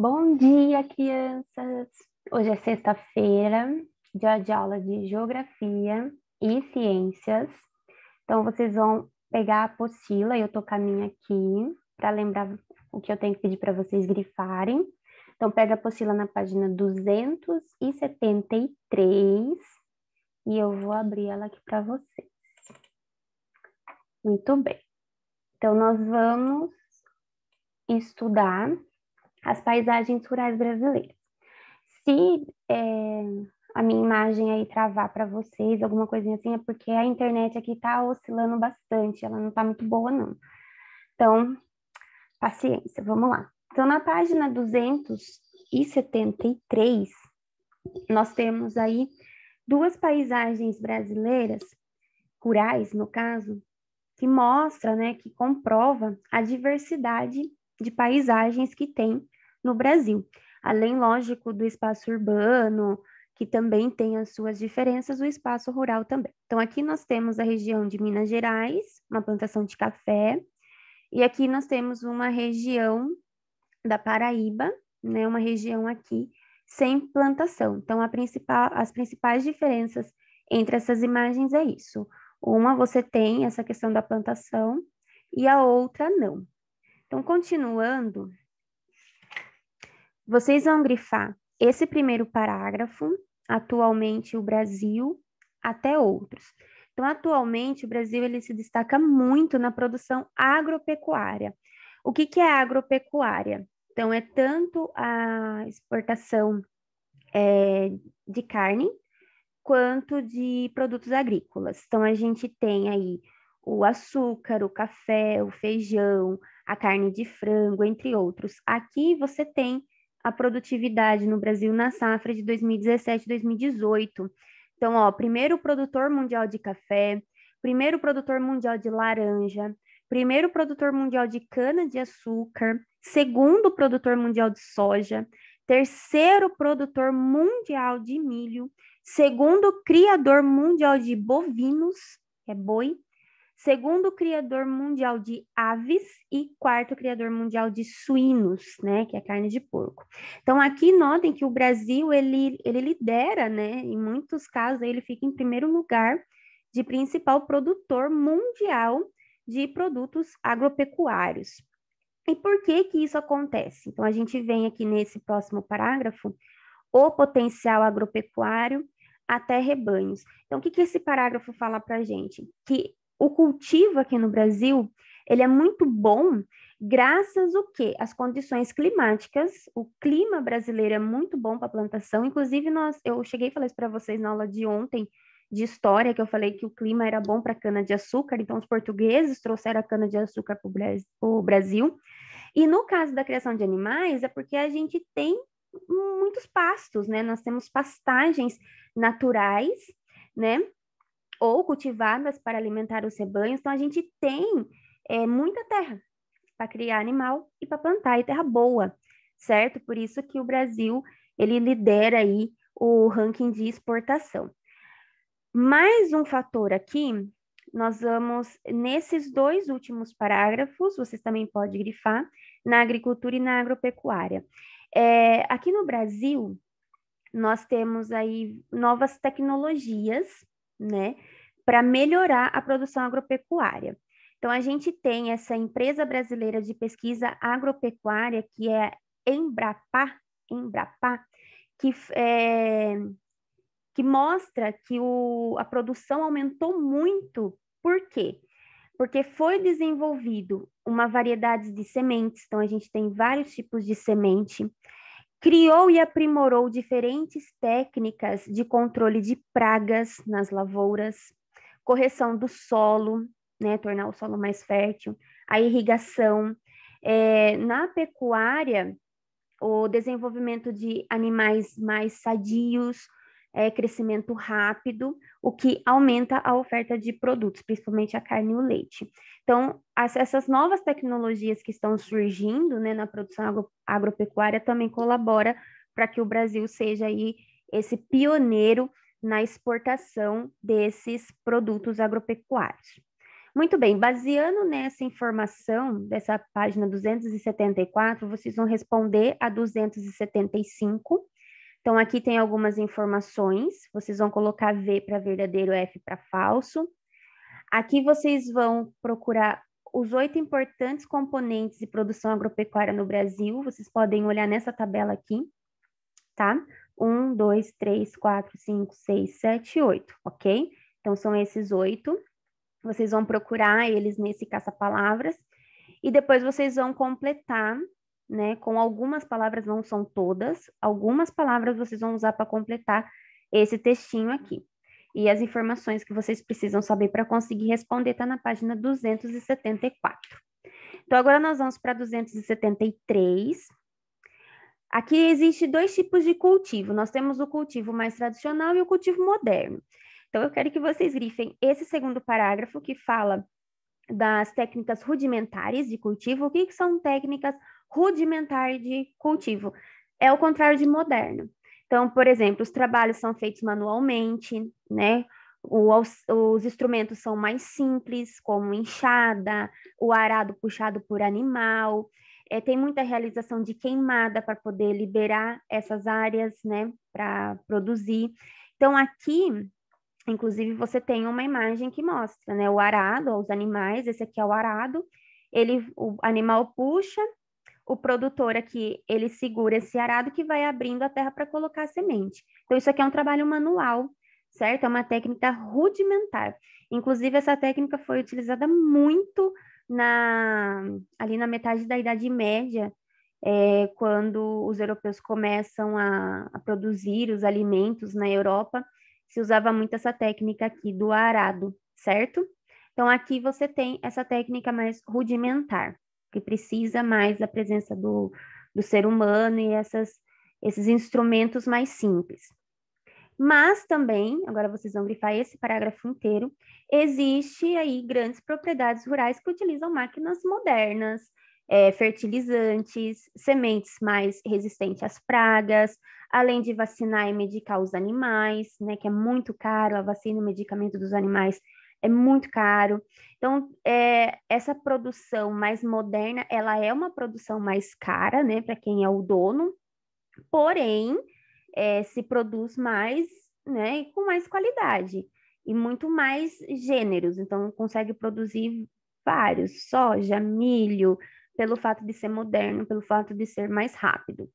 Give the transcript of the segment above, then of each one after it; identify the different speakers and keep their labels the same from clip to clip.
Speaker 1: Bom dia, crianças! Hoje é sexta-feira, dia de aula de Geografia e Ciências. Então, vocês vão pegar a apostila, eu tô com a minha aqui, para lembrar o que eu tenho que pedir para vocês grifarem. Então, pega a apostila na página 273 e eu vou abrir ela aqui para vocês. Muito bem. Então, nós vamos estudar as paisagens rurais brasileiras. Se a minha imagem aí travar para vocês, alguma coisinha assim, é porque a internet aqui tá oscilando bastante, ela não tá muito boa, não. Então, paciência, vamos lá. Então, na página 273, nós temos aí duas paisagens brasileiras, rurais, no caso, que mostra, né, que comprova a diversidade de paisagens que tem no Brasil. Além, lógico, do espaço urbano, que também tem as suas diferenças, o espaço rural também. Então, aqui nós temos a região de Minas Gerais, uma plantação de café, e aqui nós temos uma região da Paraíba, né, uma região aqui sem plantação. Então, as principais diferenças entre essas imagens é isso. Uma você tem essa questão da plantação e a outra não. Então, continuando, vocês vão grifar esse primeiro parágrafo, atualmente o Brasil, até outros. Então, atualmente o Brasil ele se destaca muito na produção agropecuária. O que é agropecuária? Então, é tanto a exportação de carne quanto de produtos agrícolas. Então, a gente tem aí o açúcar, o café, o feijão, a carne de frango, entre outros. Aqui você tem a produtividade no Brasil na safra de 2017-2018. Então, ó, primeiro produtor mundial de café, primeiro produtor mundial de laranja, primeiro produtor mundial de cana-de-açúcar, segundo produtor mundial de soja, terceiro produtor mundial de milho, segundo criador mundial de bovinos, que é boi, segundo criador mundial de aves e quarto criador mundial de suínos, né, que é carne de porco. Então aqui notem que o Brasil ele lidera, né, em muitos casos ele fica em primeiro lugar de principal produtor mundial de produtos agropecuários. E por que que isso acontece? Então a gente vem aqui nesse próximo parágrafo o potencial agropecuário até rebanhos. Então, o que que esse parágrafo fala para a gente? Que o cultivo aqui no Brasil, ele é muito bom graças ao quê? As condições climáticas. O clima brasileiro é muito bom para a plantação. Inclusive, eu cheguei a falar isso para vocês na aula de ontem, de história, que eu falei que o clima era bom para cana-de-açúcar, então os portugueses trouxeram a cana-de-açúcar para o Brasil. E no caso da criação de animais, é porque a gente tem muitos pastos, né? Nós temos pastagens naturais, né? Ou cultivadas para alimentar os rebanhos. Então, a gente tem muita terra para criar animal e para plantar, e terra boa, certo? Por isso que o Brasil, ele lidera aí o ranking de exportação. Mais um fator aqui, nós vamos, nesses dois últimos parágrafos, vocês também podem grifar, na agricultura e na agropecuária. Aqui no Brasil, nós temos aí novas tecnologias, né, para melhorar a produção agropecuária. Então, a gente tem essa empresa brasileira de pesquisa agropecuária, que é Embrapa, que, que mostra que a produção aumentou muito. Por quê? Porque foi desenvolvido uma variedade de sementes, então a gente tem vários tipos de semente, criou e aprimorou diferentes técnicas de controle de pragas nas lavouras, correção do solo, né, tornar o solo mais fértil, a irrigação. Na pecuária, o desenvolvimento de animais mais sadios, crescimento rápido, o que aumenta a oferta de produtos, principalmente a carne e o leite. Então, essas novas tecnologias que estão surgindo, né, na produção agropecuária também colabora para que o Brasil seja aí esse pioneiro na exportação desses produtos agropecuários. Muito bem, baseando nessa informação dessa página 274, vocês vão responder a 275. Então, aqui tem algumas informações, vocês vão colocar V para verdadeiro, F para falso. Aqui vocês vão procurar os 8 importantes componentes de produção agropecuária no Brasil, vocês podem olhar nessa tabela aqui, tá? 1, 2, 3, 4, 5, 6, 7, 8, ok? Então, são esses 8. Vocês vão procurar eles nesse caça-palavras e depois vocês vão completar, né? Com algumas palavras, não são todas, algumas palavras vocês vão usar para completar esse textinho aqui. E as informações que vocês precisam saber para conseguir responder está na página 274. Então, agora nós vamos para 273. Aqui existe 2 tipos de cultivo. Nós temos o cultivo mais tradicional e o cultivo moderno. Então, eu quero que vocês grifem esse segundo parágrafo que fala das técnicas rudimentares de cultivo. O que são técnicas rudimentares de cultivo? É o contrário de moderno. Então, por exemplo, os trabalhos são feitos manualmente, né? Os instrumentos são mais simples, como enxada, o arado puxado por animal. Tem muita realização de queimada para poder liberar essas áreas, né, para produzir. Então, aqui, inclusive, você tem uma imagem que mostra, né, o arado, os animais, esse aqui é o arado, o animal puxa, o produtor aqui, ele segura esse arado que vai abrindo a terra para colocar a semente. Então, isso aqui é um trabalho manual, certo? É uma técnica rudimentar. Inclusive, essa técnica foi utilizada muito ali na metade da Idade Média, quando os europeus começam a produzir os alimentos na Europa, se usava muito essa técnica aqui do arado, certo? Então, aqui você tem essa técnica mais rudimentar, que precisa mais da presença do ser humano e esses instrumentos mais simples. Mas também, agora vocês vão grifar esse parágrafo inteiro, existe aí grandes propriedades rurais que utilizam máquinas modernas, fertilizantes, sementes mais resistentes às pragas, além de vacinar e medicar os animais, né, que é muito caro, a vacina e o medicamento dos animais é muito caro. Então, essa produção mais moderna, ela é uma produção mais cara, né, para quem é o dono, porém, se produz mais, né, com mais qualidade e muito mais gêneros. Então, consegue produzir vários, soja, milho, pelo fato de ser moderno, pelo fato de ser mais rápido.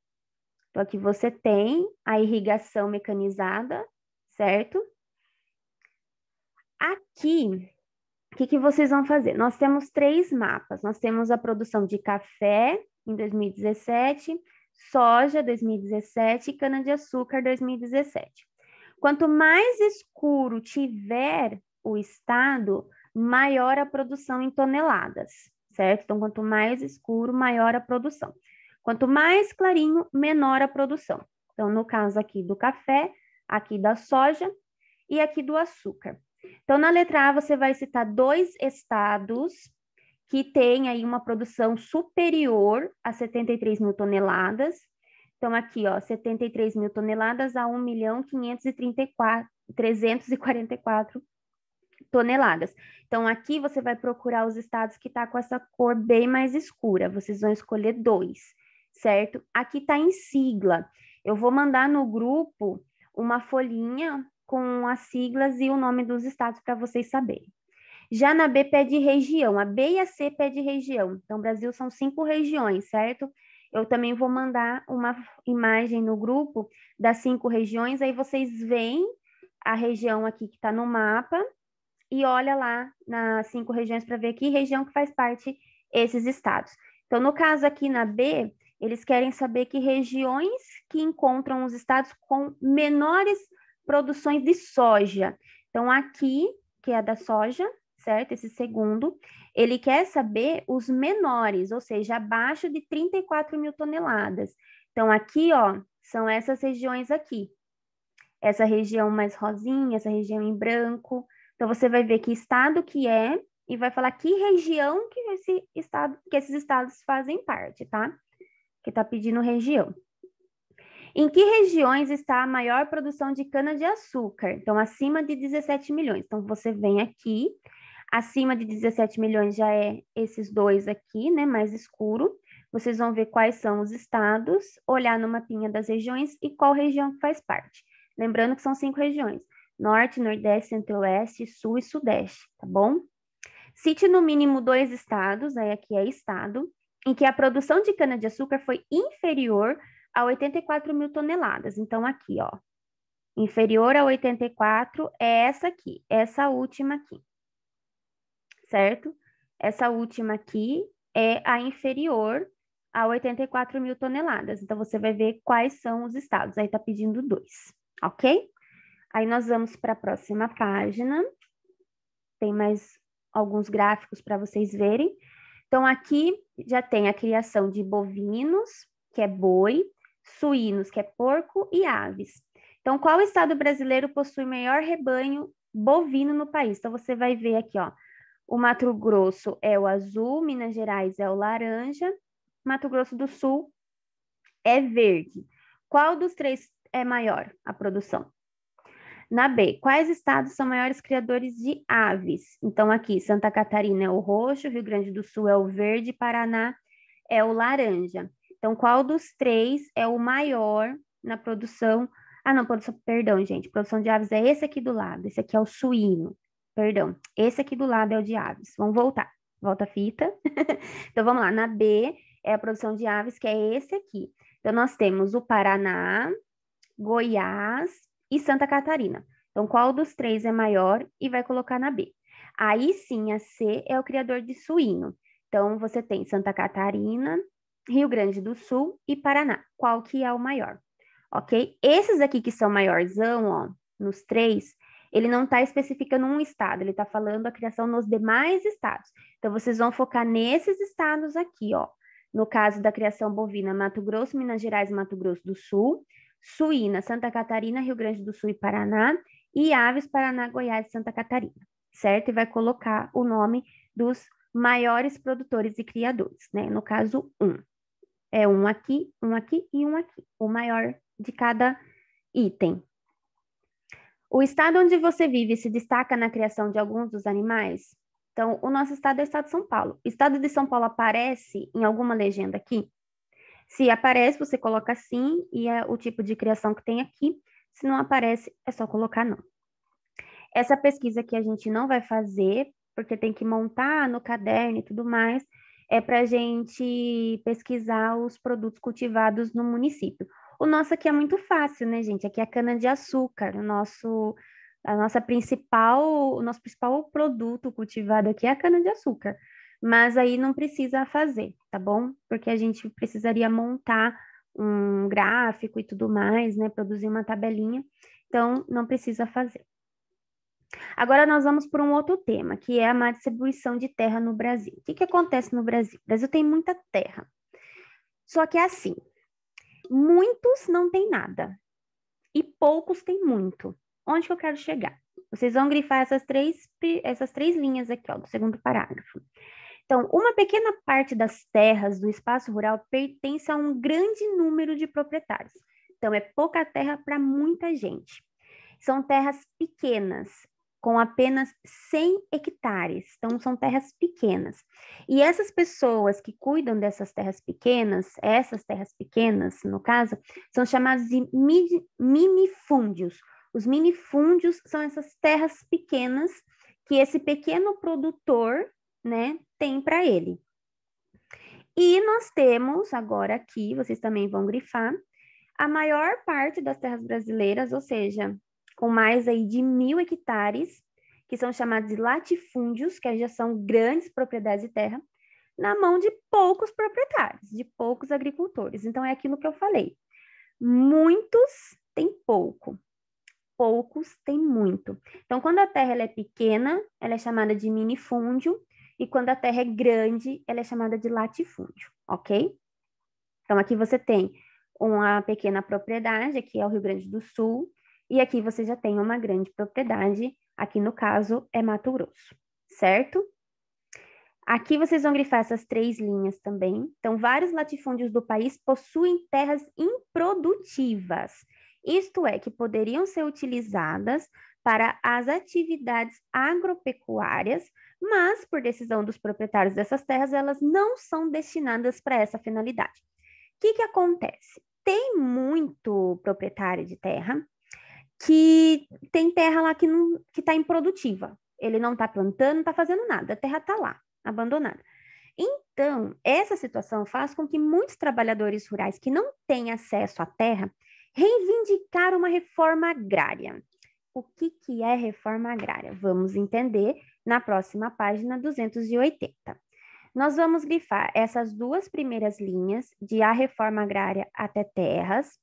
Speaker 1: Então, aqui você tem a irrigação mecanizada, certo? Aqui, o que vocês vão fazer? Nós temos 3 mapas. Nós temos a produção de café em 2017, soja 2017 e cana-de-açúcar 2017. Quanto mais escuro tiver o estado, maior a produção em toneladas, certo? Então, quanto mais escuro, maior a produção. Quanto mais clarinho, menor a produção. Então, no caso aqui do café, aqui da soja e aqui do açúcar. Então, na letra A, você vai citar 2 estados que têm aí uma produção superior a 73 mil toneladas. Então, aqui, ó, 73 mil toneladas a 1.534.344 toneladas. Então, aqui você vai procurar os estados que tá com essa cor bem mais escura. Vocês vão escolher 2, certo? Aqui tá em sigla. Eu vou mandar no grupo uma folhinha com as siglas e o nome dos estados para vocês saberem. Já na B pede região, a B e a C pede região. Então, Brasil são 5 regiões, certo? Eu também vou mandar uma imagem no grupo das 5 regiões, aí vocês veem a região aqui que está no mapa e olha lá nas 5 regiões para ver que região que faz parte esses estados. Então, no caso aqui na B, eles querem saber que regiões que encontram os estados com menores produções de soja. Então, aqui, que é a da soja, certo? Esse segundo, ele quer saber os menores, ou seja, abaixo de 34 mil toneladas. Então, aqui, ó, são essas regiões aqui. Essa região mais rosinha, essa região em branco. Então, você vai ver que estado que é e vai falar que região que esses estados fazem parte, tá? Que tá pedindo região. Em que regiões está a maior produção de cana-de-açúcar? Então, acima de 17 milhões. Então, você vem aqui. Acima de 17 milhões já é esses dois aqui, né, mais escuro. Vocês vão ver quais são os estados, olhar no mapinha das regiões e qual região faz parte. Lembrando que são 5 regiões: Norte, Nordeste, Centro-Oeste, Sul e Sudeste, tá bom? Cite no mínimo 2 estados, aí aqui é estado, em que a produção de cana-de-açúcar foi inferior a 84 mil toneladas. Então, aqui, ó, inferior a 84 é essa aqui, essa última aqui, certo? Essa última aqui é a inferior a 84 mil toneladas. Então, você vai ver quais são os estados. Aí tá pedindo 2, ok? Aí nós vamos para a próxima página. Tem mais alguns gráficos para vocês verem. Então, aqui já tem a criação de bovinos, que é boi, suínos, que é porco, e aves. Então, qual estado brasileiro possui maior rebanho bovino no país? Então, você vai ver aqui, ó. O Mato Grosso é o azul, Minas Gerais é o laranja, Mato Grosso do Sul é verde. Qual dos três é maior a produção? Na B, quais estados são maiores criadores de aves? Então, aqui, Santa Catarina é o roxo, Rio Grande do Sul é o verde, Paraná é o laranja. Então, qual dos três é o maior na produção? Ah, não, produção, perdão, gente. Produção de aves é esse aqui do lado. Esse aqui é o suíno. Perdão. Esse aqui do lado é o de aves. Vamos voltar. Volta a fita. Então, vamos lá. Na B é a produção de aves, que é esse aqui. Então, nós temos o Paraná, Goiás e Santa Catarina. Então, qual dos três é maior e vai colocar na B? Aí sim, a C é o criador de suíno. Então, você tem Santa Catarina, Rio Grande do Sul e Paraná. Qual que é o maior? Ok? Esses aqui que são maiorzão, ó, nos três, ele não está especificando um estado, ele está falando a criação nos demais estados. Então, vocês vão focar nesses estados aqui, ó. No caso da criação bovina, Mato Grosso, Minas Gerais, Mato Grosso do Sul. Suína, Santa Catarina, Rio Grande do Sul e Paraná. E aves, Paraná, Goiás e Santa Catarina, certo? E vai colocar o nome dos maiores produtores e criadores, né? No caso, um. É um aqui e um aqui. O maior de cada item. O estado onde você vive se destaca na criação de alguns dos animais? Então, o nosso estado é o estado de São Paulo. O estado de São Paulo aparece em alguma legenda aqui? Se aparece, você coloca sim, e é o tipo de criação que tem aqui. Se não aparece, é só colocar não. Essa pesquisa que a gente não vai fazer, porque tem que montar no caderno e tudo mais, é para a gente pesquisar os produtos cultivados no município. O nosso aqui é muito fácil, né, gente? Aqui é a cana-de-açúcar. O nosso principal produto cultivado aqui é a cana-de-açúcar. Mas aí não precisa fazer, tá bom? Porque a gente precisaria montar um gráfico e tudo mais, né? Produzir uma tabelinha. Então, não precisa fazer. Agora nós vamos para um outro tema, que é a má distribuição de terra no Brasil. O que que acontece no Brasil? O Brasil tem muita terra. Só que é assim, muitos não têm nada e poucos têm muito. Onde que eu quero chegar? Vocês vão grifar essas três linhas aqui, ó, do segundo parágrafo. Então, uma pequena parte das terras do espaço rural pertence a um grande número de proprietários. Então, é pouca terra para muita gente. São terras pequenas, com apenas 100 hectares. Então, são terras pequenas. E essas pessoas que cuidam dessas terras pequenas, essas terras pequenas, no caso, são chamadas de minifúndios. Os minifúndios são essas terras pequenas que esse pequeno produtor, né, tem para ele. E nós temos agora aqui, vocês também vão grifar, a maior parte das terras brasileiras, ou seja, com mais aí de 1.000 hectares, que são chamados de latifúndios, que já são grandes propriedades de terra, na mão de poucos proprietários, de poucos agricultores. Então, é aquilo que eu falei. Muitos têm pouco, poucos têm muito. Então, quando a terra ela é pequena, ela é chamada de minifúndio, e quando a terra é grande, ela é chamada de latifúndio, ok? Então, aqui você tem uma pequena propriedade, aqui é o Rio Grande do Sul, e aqui você já tem uma grande propriedade, aqui no caso é Mato Grosso, certo? Aqui vocês vão grifar essas três linhas também. Então, vários latifúndios do país possuem terras improdutivas, isto é, que poderiam ser utilizadas para as atividades agropecuárias, mas, por decisão dos proprietários dessas terras, elas não são destinadas para essa finalidade. O que acontece? Tem muito proprietário de terra que tem terra lá que está improdutiva. Ele não está plantando, não está fazendo nada, a terra está lá, abandonada. Então, essa situação faz com que muitos trabalhadores rurais que não têm acesso à terra reivindicaram uma reforma agrária. O que é reforma agrária? Vamos entender na próxima página 280. Nós vamos grifar essas duas primeiras linhas de a reforma agrária até terras.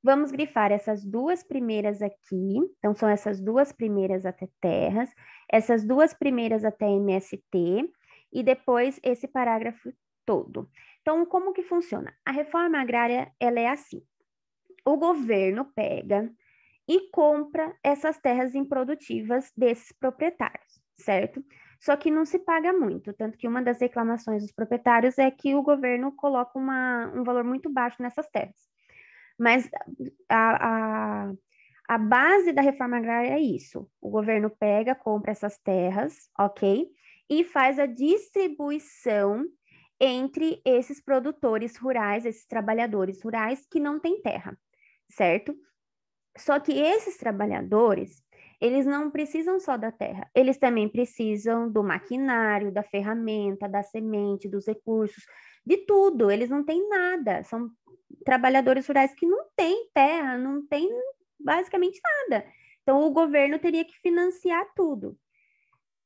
Speaker 1: Vamos grifar essas duas primeiras aqui. Então, são essas duas primeiras até terras, essas duas primeiras até MST e depois esse parágrafo todo. Então, como que funciona? A reforma agrária, ela é assim. O governo pega e compra essas terras improdutivas desses proprietários, certo? Só que não se paga muito, tanto que uma das reclamações dos proprietários é que o governo coloca um valor muito baixo nessas terras. Mas a base da reforma agrária é isso: o governo pega, compra essas terras, ok? E faz a distribuição entre esses produtores rurais, esses trabalhadores rurais que não têm terra, certo? Só que esses trabalhadores, eles não precisam só da terra, eles também precisam do maquinário, da ferramenta, da semente, dos recursos, de tudo. Eles não têm nada, são trabalhadores rurais que não têm terra, não têm basicamente nada. Então, o governo teria que financiar tudo.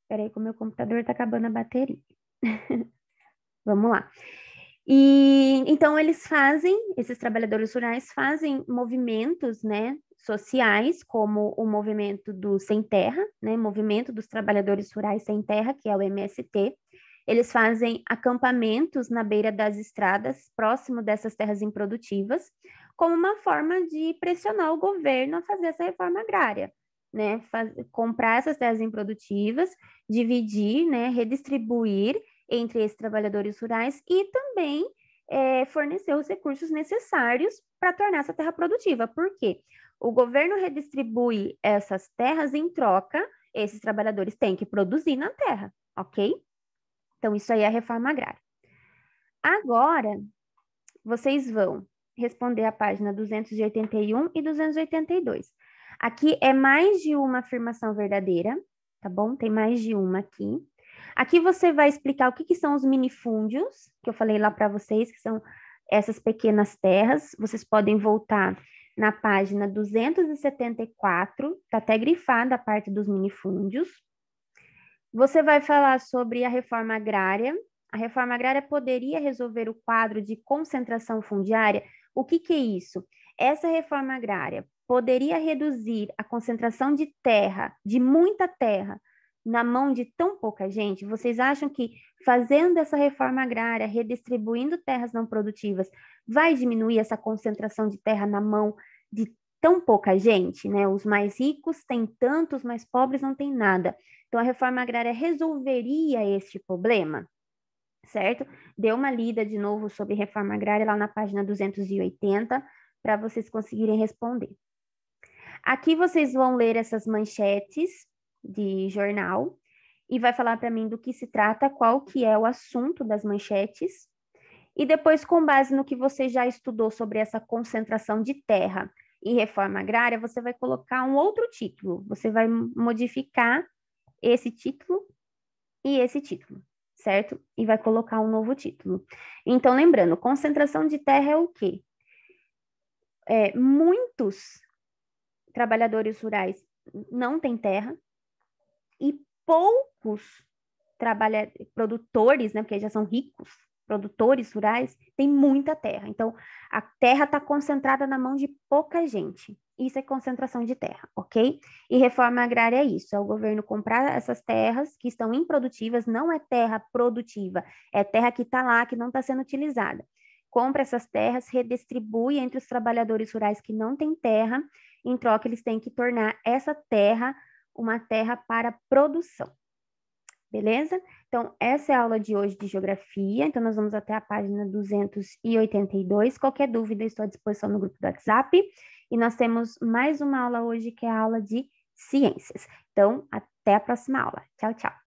Speaker 1: Espera aí que o meu computador está acabando a bateria. Vamos lá. E então esses trabalhadores rurais fazem movimentos, né, sociais, como o movimento do Sem Terra, né, Movimento dos Trabalhadores Rurais Sem Terra, que é o MST. Eles fazem acampamentos na beira das estradas, próximo dessas terras improdutivas, como uma forma de pressionar o governo a fazer essa reforma agrária, né, comprar essas terras improdutivas, dividir, né, redistribuir entre esses trabalhadores rurais e também fornecer os recursos necessários para tornar essa terra produtiva. Por quê? O governo redistribui essas terras em troca, esses trabalhadores têm que produzir na terra, ok? Então, isso aí é a reforma agrária. Agora, vocês vão responder a página 281 e 282. Aqui é mais de uma afirmação verdadeira, tá bom? Tem mais de uma aqui. Aqui você vai explicar o que são os minifúndios, que eu falei lá para vocês, que são essas pequenas terras. Vocês podem voltar na página 274, tá até grifada a parte dos minifúndios. Você vai falar sobre a reforma agrária. A reforma agrária poderia resolver o quadro de concentração fundiária? O que é isso? Essa reforma agrária poderia reduzir a concentração de terra, de muita terra, na mão de tão pouca gente? Vocês acham que fazendo essa reforma agrária, redistribuindo terras não produtivas, vai diminuir essa concentração de terra na mão de tão pouca gente, né? Os mais ricos têm tanto, os mais pobres não têm nada. Então, a reforma agrária resolveria este problema, certo? Dê uma lida de novo sobre reforma agrária lá na página 280, para vocês conseguirem responder. Aqui vocês vão ler essas manchetes de jornal e vai falar para mim do que se trata, qual que é o assunto das manchetes. E depois, com base no que você já estudou sobre essa concentração de terra e reforma agrária, você vai colocar um outro título. Você vai modificar esse título e esse título, certo? E vai colocar um novo título. Então, lembrando, concentração de terra é o quê? Muitos trabalhadores rurais não têm terra e poucos produtores, né, porque já são ricos, produtores rurais, têm muita terra. Então, a terra está concentrada na mão de pouca gente. Isso é concentração de terra, ok? E reforma agrária é isso, é o governo comprar essas terras que estão improdutivas, não é terra produtiva, é terra que está lá, que não está sendo utilizada. Compra essas terras, redistribui entre os trabalhadores rurais que não têm terra, em troca eles têm que tornar essa terra uma terra para produção. Beleza? Então, essa é a aula de hoje de geografia. Então, nós vamos até a página 282. Qualquer dúvida, estou à disposição no grupo do WhatsApp. E nós temos mais uma aula hoje, que é a aula de ciências. Então, até a próxima aula. Tchau, tchau.